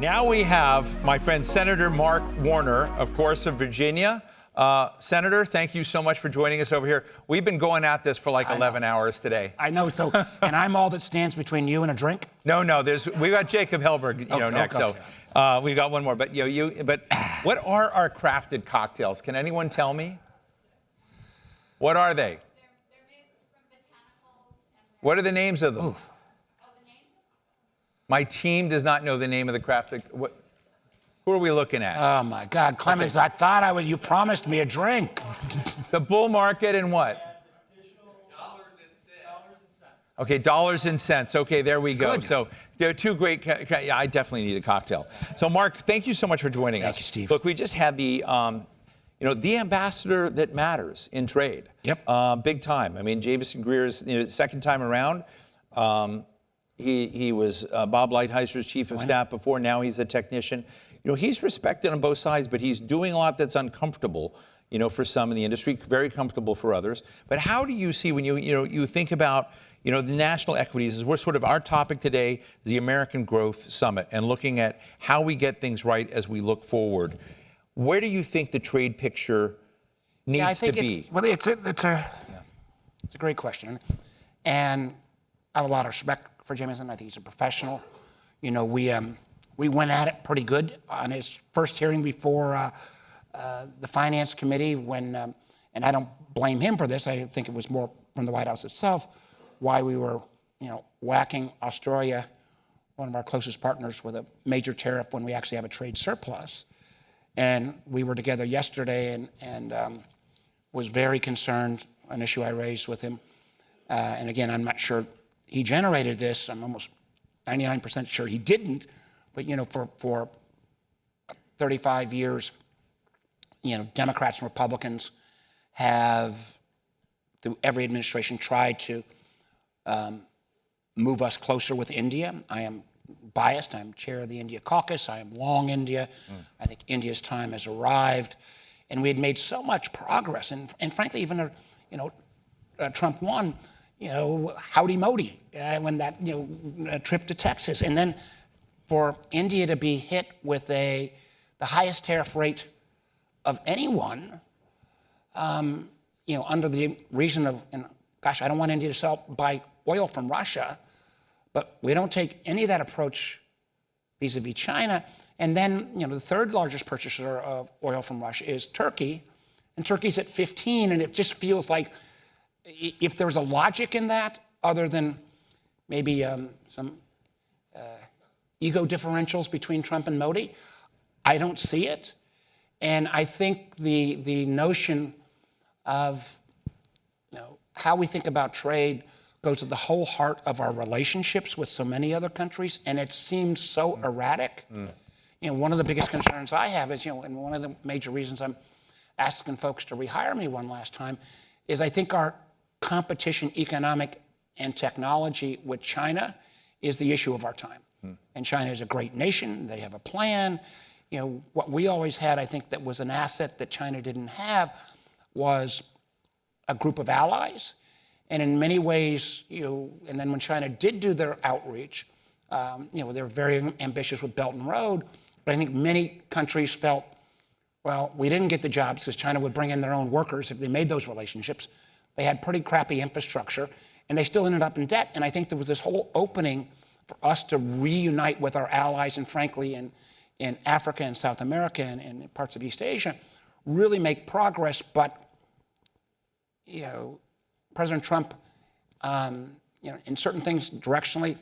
Now we have my friend Senator Mark Warner, of course, of Virginia. Senator, thank you so much for joining us over here. We've been going at this for like 11 hours today. I know. So, and I'm all that stands between you and a drink? No, we got Jacob Helberg, next. Okay. So we've got one more. But but what are our crafted cocktails? Can anyone tell me? What are they? They're made from botanicals. What are the names of them? Oh, the names? My team does not know the name of the crafted. Who are we looking at? Oh my God, Clemons! Okay. I thought you promised me a drink. The bull market and what? Dollars and cents. Okay, dollars and cents. Okay, there we go. Good. So there are two great. Yeah, I definitely need a cocktail. So Mark, thank you so much for joining us. Thank you, Steve. Look, we just had the ambassador that matters in trade. Yep. Big time. I mean, Jameson Greer's second time around. He was Bob Lighthizer chief of staff before. Now he's a technician. He's respected on both sides, but he's doing a lot that's uncomfortable, for some in the industry, very comfortable for others. But how do you see when you think about, the national equities, as we're sort of our topic today, the American Growth Summit, and looking at how we get things right as we look forward. Where do you think the trade picture needs to be? It's a great question, and I have a lot of respect for Jameson. I think he's a professional. We went at it pretty good on his first hearing before the Finance Committee when, and I don't blame him for this, I think it was more from the White House itself, why we were, whacking Australia, one of our closest partners, with a major tariff when we actually have a trade surplus. And we were together yesterday and was very concerned, an issue I raised with him. And again, I'm not sure he generated this. I'm almost 99% sure he didn't. But, for 35 years, Democrats and Republicans have, through every administration, tried to move us closer with India. I am biased. I'm chair of the India caucus. I am long India. I think India's time has arrived. And we had made so much progress. And frankly, even, Trump won, howdy modi, when that, trip to Texas. And then for India to be hit with the highest tariff rate of anyone, under the reason of, gosh, I don't want India to buy oil from Russia, but we don't take any of that approach vis-a-vis China. And then, the third largest purchaser of oil from Russia is Turkey, and Turkey's at 15, and it just feels like if there's a logic in that, other than maybe some ego differentials between Trump and Modi, I don't see it. And I think the notion of how we think about trade goes to the whole heart of our relationships with so many other countries, and it seems so erratic. One of the biggest concerns I have is, and one of the major reasons I'm asking folks to rehire me one last time, is I think our competition, economic and technology with China is the issue of our time. And China is a great nation. They have a plan. What we always had, I think, that was an asset that China didn't have was a group of allies. And in many ways, and then when China did do their outreach, they were very ambitious with Belt and Road. But I think many countries felt, well, we didn't get the jobs because China would bring in their own workers if they made those relationships. They had pretty crappy infrastructure, and they still ended up in debt. And I think there was this whole opening for us to reunite with our allies, and frankly, in Africa and South America and parts of East Asia, really make progress. But, President Trump, in certain things directionally,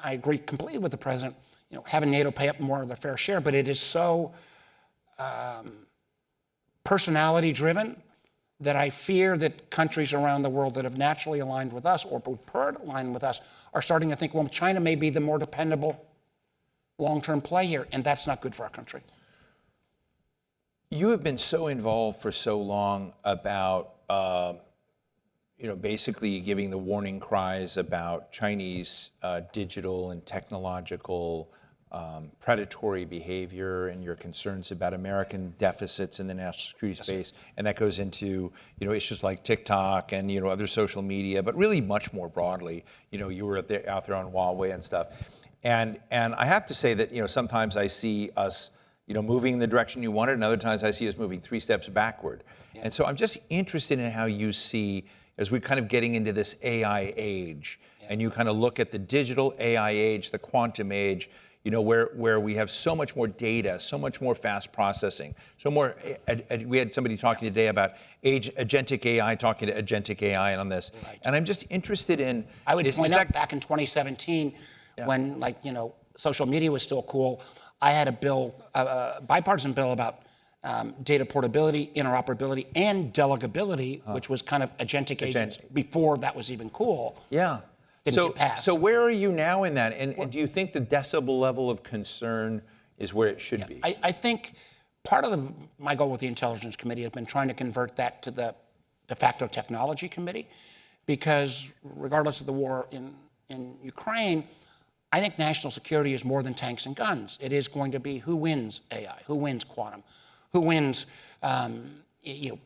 I agree completely with the president, having NATO pay up more of their fair share, but it is so personality driven that I fear that countries around the world that have naturally aligned with us or prefer to align with us are starting to think, well, China may be the more dependable long-term play here, and that's not good for our country. You have been so involved for so long about, basically giving the warning cries about Chinese digital and technological predatory behavior, and your concerns about American deficits in the national security space, and that goes into issues like TikTok and other social media, but really much more broadly. You were out there on Huawei and stuff. And I have to say that, sometimes I see us, moving in the direction you wanted, and other times I see us moving 3 steps backward. Yeah. And so I'm just interested in how you see, as we're kind of getting into this AI age, and you kind of look at the digital AI age, the quantum age, where we have so much more data, so much more fast processing, so more. We had somebody talking today about agentic AI, talking to agentic AI on this, right. And I'm just interested in. I would point out back in 2017, when social media was still cool, I had a bill, a bipartisan bill about data portability, interoperability, and delegability, which was kind of agentic agents before that was even cool. Yeah. So where are you now in that? And do you think the decibel level of concern is where it should be? I think part of my goal with the Intelligence Committee has been trying to convert that to the de facto technology committee, because regardless of the war in Ukraine, I think national security is more than tanks and guns. It is going to be who wins AI, who wins quantum, who wins,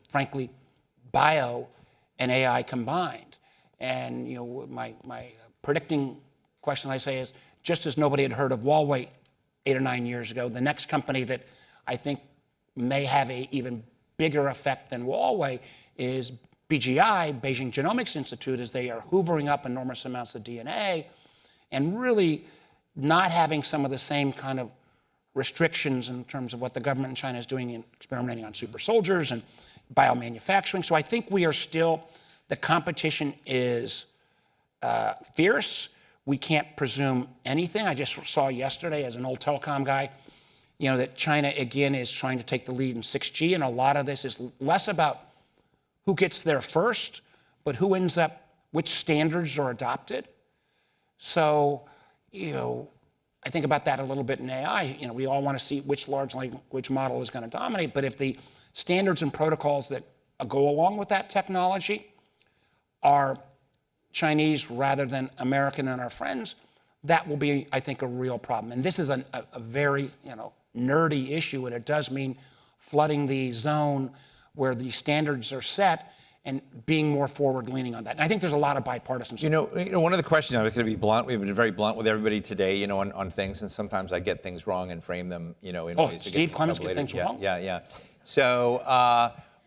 frankly, bio and AI combined. And my predicting question I say is, just as nobody had heard of Huawei 8 or 9 years ago, the next company that I think may have an even bigger effect than Huawei is BGI, Beijing Genomics Institute, as they are hoovering up enormous amounts of DNA and really not having some of the same kind of restrictions in terms of what the government in China is doing in experimenting on super soldiers and biomanufacturing. So I think we are still, the competition is fierce. We can't presume anything. I just saw yesterday, as an old telecom guy, that China again is trying to take the lead in 6G, and a lot of this is less about who gets there first, but who ends up, which standards are adopted. So, I think about that a little bit in AI. We all want to see which large language model is going to dominate, but if the standards and protocols that go along with that technology are Chinese rather than American and our friends, that will be, I think, a real problem. And this is a very, nerdy issue, and it does mean flooding the zone where the standards are set and being more forward-leaning on that. And I think there's a lot of bipartisan support. One of the questions, I'm going to be blunt, we've been very blunt with everybody today, on things, and sometimes I get things wrong and frame them, in ways. Steve Clemons get things wrong? Yeah. So,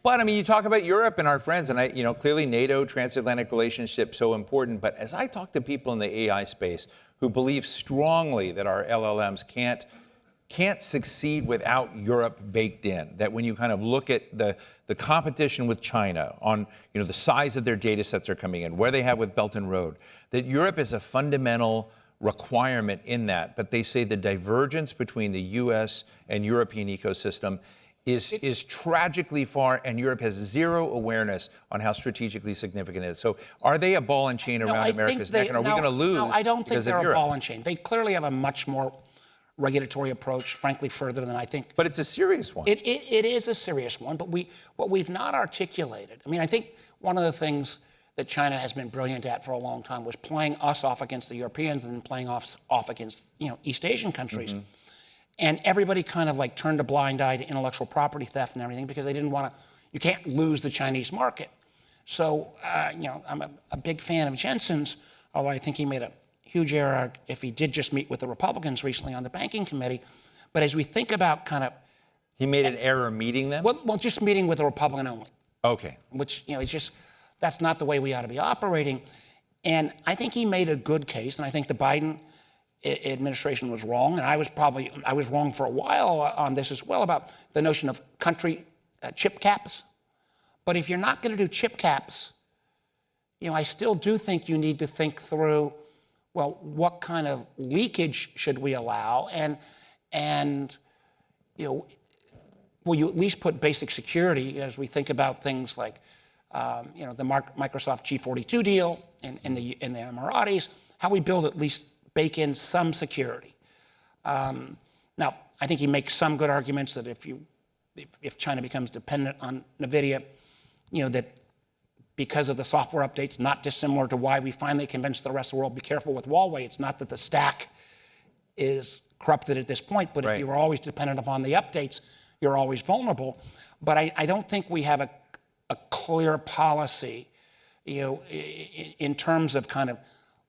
but I mean, you talk about Europe and our friends, and clearly NATO, transatlantic relationship, so important. But as I talk to people in the AI space who believe strongly that our LLMs can't succeed without Europe baked in, that when you kind of look at the competition with China on the size of their data sets are coming in, where they have with Belt and Road, that Europe is a fundamental requirement in that. But they say the divergence between the US and European ecosystem is tragically far, and Europe has zero awareness on how strategically significant it is. So are they a ball and chain around America's neck, and are we going to lose? No, I don't think they're a Europe? Ball and chain. They clearly have a much more regulatory approach, frankly, further than I think. But it's a serious one. It is a serious one, but what we've not articulated, I think one of the things that China has been brilliant at for a long time was playing us off against the Europeans and then playing off against East Asian countries. Mm-hmm. And everybody kind of turned a blind eye to intellectual property theft and everything because they didn't want to, you can't lose the Chinese market. So, I'm a big fan of Jensen's, although I think he made a huge error if he did just meet with the Republicans recently on the banking committee. But as we think about He made an error meeting them? Well, just meeting with a Republican only. Okay. Which, it's just, that's not the way we ought to be operating. And I think he made a good case, and I think the Biden administration was wrong, and I was wrong for a while on this as well about the notion of country chip caps. But if you're not going to do chip caps, I still do think you need to think through, well, what kind of leakage should we allow, and will you at least put basic security as we think about things like the Microsoft G42 deal in the Emiratis, how we build at least bake in some security. Now, I think he makes some good arguments that if China becomes dependent on NVIDIA, that because of the software updates, not dissimilar to why we finally convinced the rest of the world, be careful with Huawei. It's not that the stack is corrupted at this point, but if you were always dependent upon the updates, you're always vulnerable. But I don't think we have a clear policy, in terms of kind of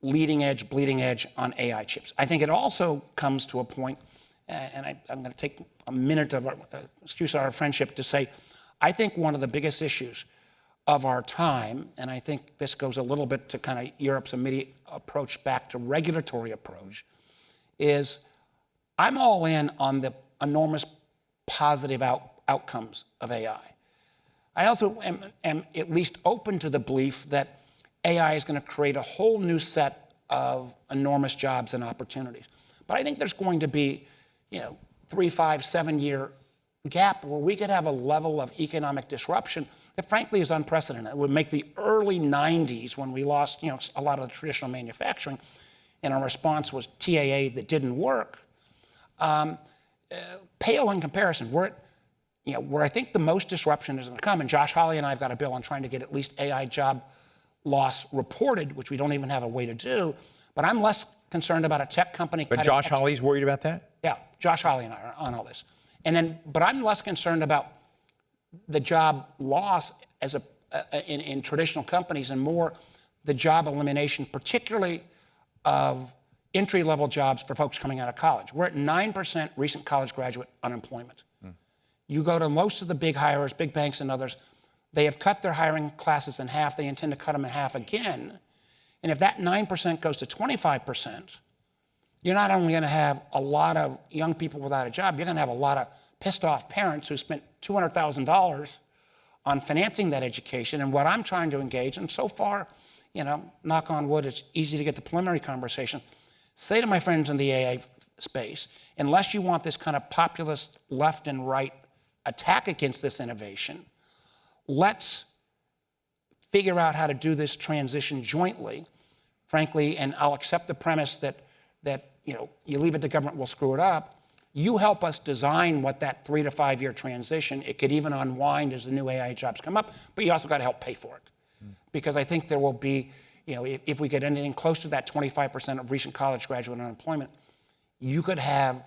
leading edge, bleeding edge on AI chips. I think it also comes to a point, and I'm going to take a minute of excuse our friendship to say, I think one of the biggest issues of our time, and I think this goes a little bit to kind of Europe's immediate approach back to regulatory approach, is I'm all in on the enormous positive outcomes of AI. I also am at least open to the belief that AI is going to create a whole new set of enormous jobs and opportunities. But I think there's going to be, 3, 5, 7-year gap where we could have a level of economic disruption that frankly is unprecedented. It would make the early 90s, when we lost a lot of the traditional manufacturing, and our response was TAA that didn't work, pale in comparison. Where I think the most disruption is going to come, and Josh Hawley and I have got a bill on trying to get at least AI job loss reported, which we don't even have a way to do, but I'm less concerned about a tech company. But Josh Hawley's worried about that? Yeah, Josh Hawley and I are on all this. But I'm less concerned about the job loss in traditional companies and more the job elimination, particularly of entry-level jobs for folks coming out of college. We're at 9% recent college graduate unemployment. You go to most of the big hirers, big banks and others, they have cut their hiring classes in half. They intend to cut them in half again. And if that 9% goes to 25%, you're not only going to have a lot of young people without a job, you're going to have a lot of pissed off parents who spent $200,000 on financing that education. And what I'm trying to engage, and so far, knock on wood, it's easy to get the preliminary conversation, say to my friends in the AI space, unless you want this kind of populist left and right attack against this innovation, let's figure out how to do this transition jointly, frankly, and I'll accept the premise that you leave it to government, we'll screw it up. You help us design what that 3 to 5 year transition, it could even unwind as the new AI jobs come up, but you also got to help pay for it. Because I think there will be, if we get anything close to that 25% of recent college graduate unemployment, you could have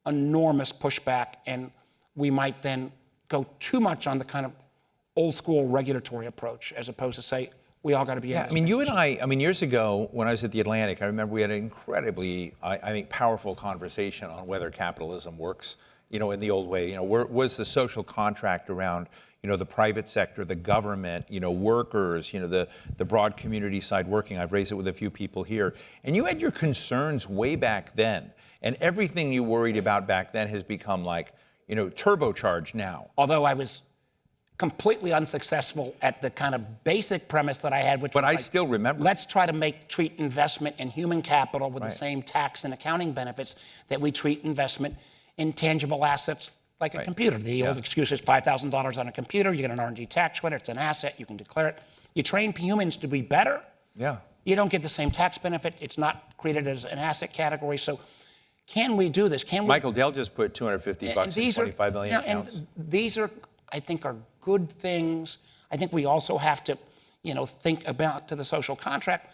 enormous pushback, and we might then go too much on the kind of old school regulatory approach as opposed to say, we all got to be in this. You and I, years ago when I was at the Atlantic, I remember we had an incredibly, I think, powerful conversation on whether capitalism works, in the old way. Was the social contract around, the private sector, the government, workers, the broad community side working. I've raised it with a few people here. And you had your concerns way back then. And everything you worried about back then has become like, turbocharged now. Although I was completely unsuccessful at the kind of basic premise that I had, which was I still remember. Let's try to treat investment in human capital with the same tax and accounting benefits that we treat investment in tangible assets like a computer. The old excuse is $5,000 on a computer, you get an R&D tax credit, it's an asset, you can declare it. You train humans to be better. Yeah. You don't get the same tax benefit. It's not created as an asset category. So can we do this? Can we? Michael Dell just put $250 in 25 million accounts. And these are, I think, are good things. I think we also have to, think about to the social contract.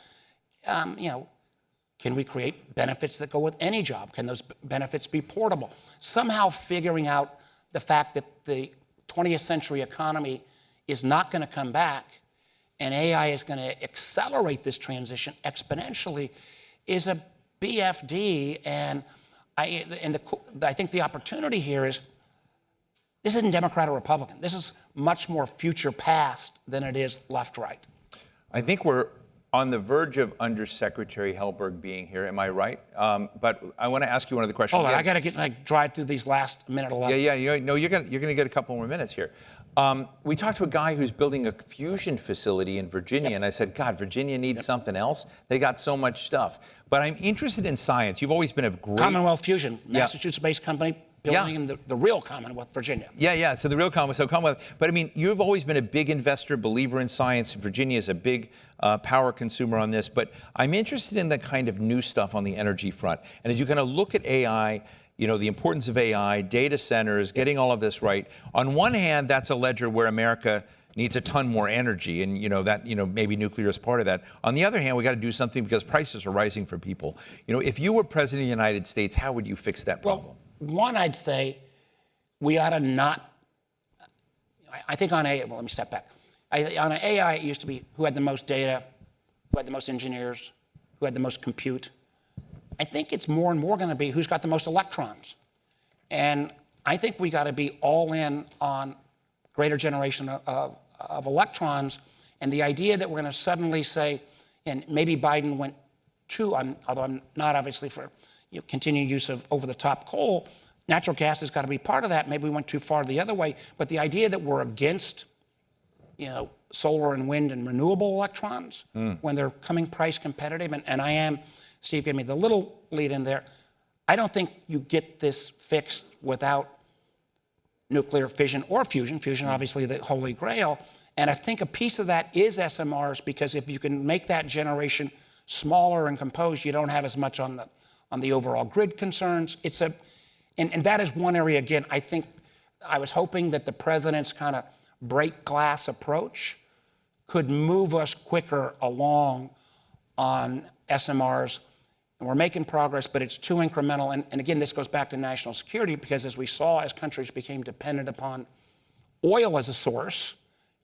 Can we create benefits that go with any job? Can those benefits be portable? Somehow figuring out the fact that the 20th century economy is not going to come back and AI is going to accelerate this transition exponentially is a BFD. And I think the opportunity here is, this isn't Democrat or Republican. This is much more future past than it is left-right. I think we're on the verge of Undersecretary Hellberg being here. Am I right? But I want to ask you one of the questions. Hold on, I got to drive through these last minute 11. Yeah. No, you're going to get a couple more minutes here. We talked to a guy who's building a fusion facility in Virginia, and I said, God, Virginia needs something else. They got so much stuff. But I'm interested in science. You've always been a great... Commonwealth Fusion, Massachusetts-based company, building in the real Commonwealth, Virginia. Yeah. So the real Commonwealth. But you've always been a big investor, believer in science. Virginia is a big power consumer on this. But I'm interested in the kind of new stuff on the energy front. And as you kind of look at AI, the importance of AI, data centers, getting all of this right. On one hand, that's a ledger where America needs a ton more energy, and maybe nuclear is part of that. On the other hand, we got to do something because prices are rising for people. If you were president of the United States, how would you fix that problem? Well, one, I'd say we ought to not. I think on AI. Well, let me step back. On AI, it used to be who had the most data, who had the most engineers, who had the most compute. I think it's more and more going to be who's got the most electrons. And I think we got to be all in on greater generation of electrons. And the idea that we're going to suddenly say, and maybe Biden went too, although I'm not obviously for continued use of over-the-top coal, natural gas has got to be part of that. Maybe we went too far the other way. But the idea that we're against solar and wind and renewable electrons when they're coming price competitive, and I am, Steve gave me the little lead in there, I don't think you get this fixed without nuclear fission or fusion. Fusion, obviously, the holy grail. And I think a piece of that is SMRs, because if you can make that generation smaller and composed, you don't have as much on the overall grid concerns. And that is one area, again, I think I was hoping that the president's kind of break glass approach could move us quicker along on SMRs. And we're making progress, but it's too incremental. And again, this goes back to national security, because as we saw, as countries became dependent upon oil as a source,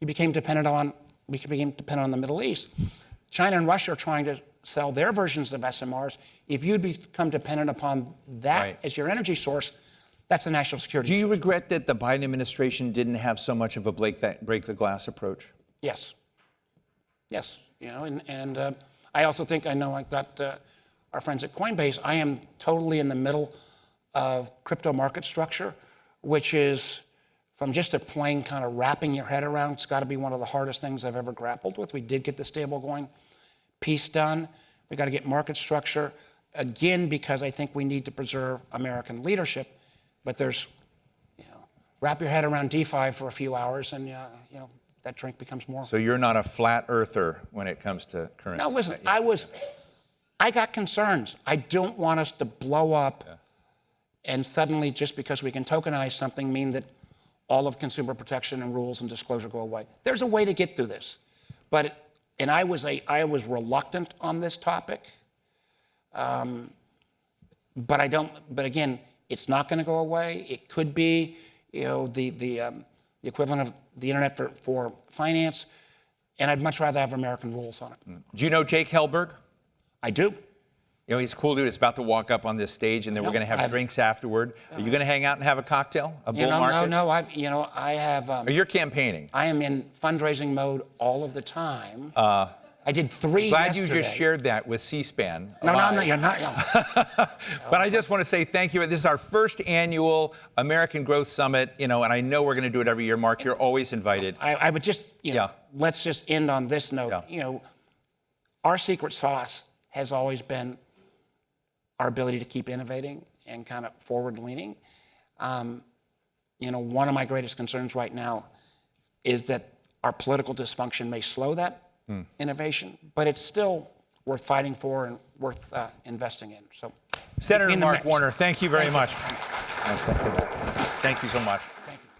we became dependent on the Middle East. China and Russia are trying to sell their versions of SMRs. If you'd become dependent upon that as your energy source, that's a national security issue. Do you regret that the Biden administration didn't have so much of a break the glass approach? Yes. Yes. And I also think, I know I've got our friends at Coinbase, I am totally in the middle of crypto market structure, which is from just a plain kind of wrapping your head around. It's got to be one of the hardest things I've ever grappled with. We did get the stablecoin piece done. We got to get market structure, again, because I think we need to preserve American leadership. But there's, wrap your head around DeFi for a few hours and, that drink becomes more. So you're not a flat earther when it comes to currency? No, listen, I got concerns. I don't want us to blow up and suddenly, just because we can tokenize something, mean that all of consumer protection and rules and disclosure go away. There's a way to get through this. And I was reluctant on this topic. But again, it's not going to go away. It could be, the equivalent of the internet for finance. And I'd much rather have American rules on it. Do you know Jake Helberg? I do. He's a cool dude. He's about to walk up on this stage, and then we're going to have drinks afterward. Are you going to hang out and have a cocktail? A bull market? No. I have. Or you're campaigning. I am in fundraising mode all of the time. I did 3 Glad yesterday. you just shared that with C-SPAN. No, you're not. But I just want to say thank you. This is our first annual American Growth Summit, and I know we're going to do it every year. Mark, you're always invited. I would just, let's just end on this note. Yeah. Our secret sauce has always been our ability to keep innovating and kind of forward-leaning. One of my greatest concerns right now is that our political dysfunction may slow that innovation, but it's still worth fighting for and worth investing in. So, Senator Mark Warner, thank you very much. Thank you. Thank you so much. Thank you.